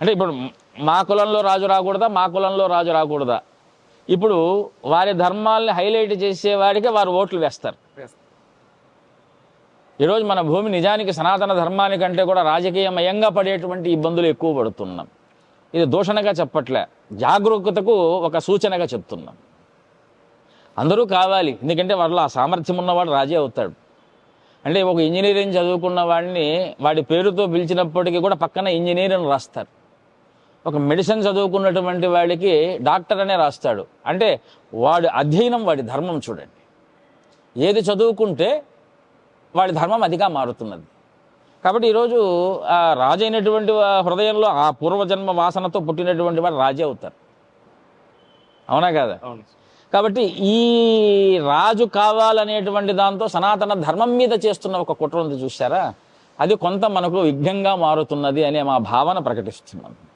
అంటే ఇప్పుడు మా కులంలో రాజు రాకూడదా, మా కులంలో రాజు రాకూడదా? ఇప్పుడు వారి ధర్మాల్ని హైలైట్ చేసేవాడికి వారు ఓట్లు వేస్తారు. ఈరోజు మన భూమి నిజానికి సనాతన ధర్మానికంటే కూడా రాజకీయమయంగా పడేటువంటి ఇబ్బందులు ఎక్కువ పడుతున్నాం. ఇది దూషణగా చెప్పట్లే, జాగరూకతకు ఒక సూచనగా చెప్తున్నాం. అందరూ కావాలి, ఎందుకంటే వాళ్ళ ఆ సామర్థ్యం ఉన్నవాడు రాజే అవుతాడు. అంటే ఒక ఇంజనీరింగ్ చదువుకున్న వాడిని వాడి పేరుతో పిలిచినప్పటికీ కూడా పక్కన ఇంజనీర్ అని రాస్తారు. ఒక మెడిసిన్ చదువుకున్నటువంటి వాడికి డాక్టర్ అనే రాస్తాడు. అంటే వాడి అధ్యయనం, వాడి ధర్మం చూడండి. ఏది చదువుకుంటే వాడి ధర్మం అదిగా మారుతున్నది. కాబట్టి ఈరోజు ఆ రాజు అయినటువంటి హృదయంలో ఆ పూర్వజన్మ వాసనతో పుట్టినటువంటి వాడు రాజే అవుతారు. అవునా కదా? కాబట్టి ఈ రాజు కావాలనేటువంటి దాంతో సనాతన ధర్మం మీద చేస్తున్న ఒక కుట్ర ఉంది చూసారా, అది కొంత మనకు విఘ్నంగా మారుతున్నది అనే మా భావన ప్రకటిస్తున్నాం.